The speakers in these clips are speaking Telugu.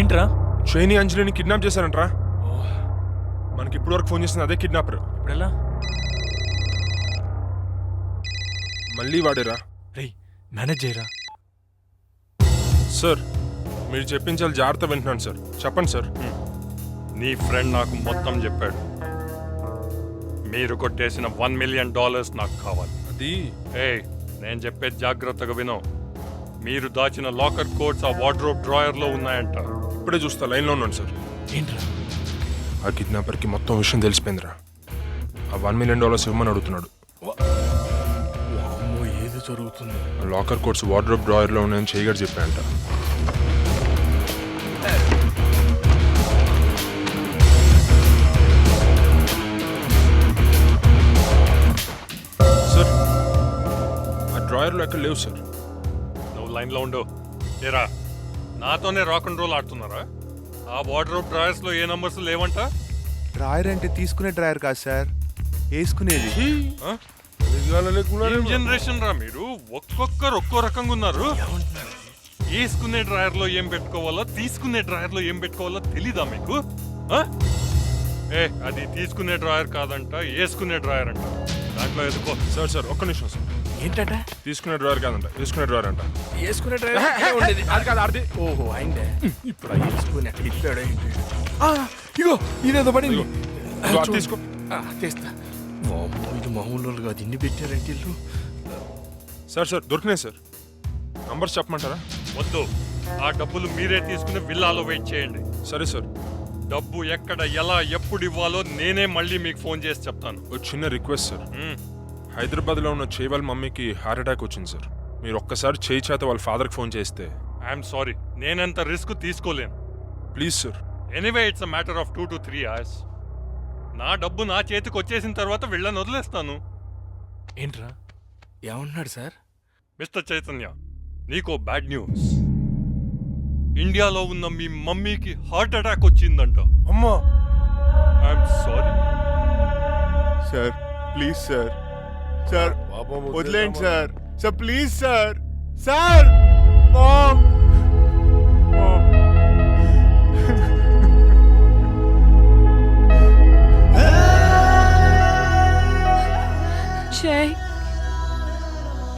ఏంట్రా? శ్రేణి అంజలిని కిడ్నాప్ చేశారంట్రా. మనకి ఇప్పుడు వరకు ఫోన్ చేసింది అదే కిడ్నాపర్. ఇప్పుడెలా? మళ్ళీ వాడేరా. రేయ్ మేనేజ్ చేయరా. సార్ మీరు చెప్పించాలి, జాగ్రత్త వింటున్నాను సార్. చెప్పండి సార్. నీ ఫ్రెండ్ నాకు మొత్తం చెప్పాడు. మీరు కొట్టేసిన $1 million నాకు కావాలి. అది నేను చెప్పేది జాగ్రత్తగా వినో. మీరు దాచిన లాకర్ కోడ్స్ ఆ వార్డ్రోబ్ డ్రాయర్ లో ఉన్నాయంట. ఇప్పుడే చూస్తా, లైన్లో ఉన్నాను సార్. ఏంట్రా? ఆ కిడ్నాపర్కి మొత్తం విషయం తెలిసిపోయిందిరా. ఆ $1 million ఇవ్వమని అడుగుతున్నాడు. అమ్మో, ఏది జరుగుతుంది? ఆ లాకర్ కోడ్స్ వార్డ్రోబ్ డ్రాయర్లో ఉన్నాయని చేయగాడు చెప్పాయంట. సార్ ఆ డ్రాయర్లో ఎక్కడ లేవు సార్. నువ్వు లైన్లో ఉండు. ఏరా, నాతోనే రాక్ అండ్ రోల్ ఆడుతున్నారా? ఆ వార్డ్రోబ్ డ్రాయర్స్ లో ఏ నంబర్స్ లేవంట? డ్రాయర్ అంటే తీసుకునే డ్రాయర్ కాదు సార్, వేసుకునేది. ఏం జనరేషన్ రా మీరు? ఒక్కొక్కరు ఒక్కో రకంగా ఉన్నారు. వేసుకునే డ్రాయర్ లో ఏం పెట్టుకోవాలో, తీసుకునే డ్రాయర్ లో ఏం పెట్టుకోవాలో తెలీదా మీకు? అది తీసుకునే డ్రాయర్ కాదంట, వేసుకునే డ్రాయర్ అంట. దాంట్లో ఎదుకో. సార్ సార్ ఒక్క నిమిషం సార్. ఏంటంట? తీసుకునే డ్రాయర్ కాదంట, వేసుకునే డ్రాయర్ అంట. వేసుకునే డ్రైవర్ ఉండేది అది కాదు, ఆడిది. ఓహో అయిందే. ఇప్పుడు వేసుకుని అట్లా ఇప్పాడు. ఇగో ఇదేదో పడింది. ఇదిగో అది తీసుకో. తీస్తా. వామ్మో, ఇది మామూలు కాదు, ఇన్ని పెట్టారంటే ఇల్లు. సార్ సార్ దొరికినాయి సార్. నంబర్స్ చెప్పమంటారా? వద్దు, ఆ డబ్బులు మీరే తీసుకుని విల్లాలో వెయిట్ చేయండి. సరే సార్. డబ్బు ఎక్కడ, ఎలా, ఎప్పుడు ఇవ్వాలో నేనే మళ్ళీ మీకు ఫోన్ చేసి చెప్తాను. ఒక చిన్న రిక్వెస్ట్ సార్. హైదరాబాద్లో ఉన్న చేయి వాళ్ళ మమ్మీకి హార్ట్ అటాక్ వచ్చింది సార్. మీరు ఒక్కసారి చేయి చేత వాళ్ళ ఫాదర్కి ఫోన్ చేస్తే. ఐఎమ్ సారీ, నేనంత రిస్క్ తీసుకోలేను. Please sir. Anyway it's a matter of 2 to 3 hours. నా డబ్బు నా చేతికి వచ్చేసిన తర్వాత వీళ్ళని వదిలేస్తాను. ఏంట్రా ఏమంటున్నాడు సార్? మిస్టర్ చైతన్య, నీకో బ్యాడ్ న్యూస్. ఇండియాలో ఉన్న మీ మమ్మీకి హార్ట్ అటాక్ వచ్చిందంట. అమ్మా. I'm sorry sir please sir, sir వదిలేండి sir, sir please sir. Sir ma'am Jay,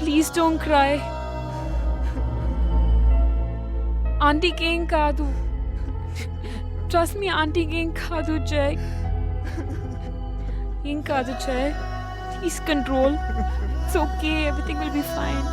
please don't cry. Auntie game kaadu. Trust me, auntie game kaadu, Jay. Game kaadu, Jay. Please control. It's okay, everything will be fine.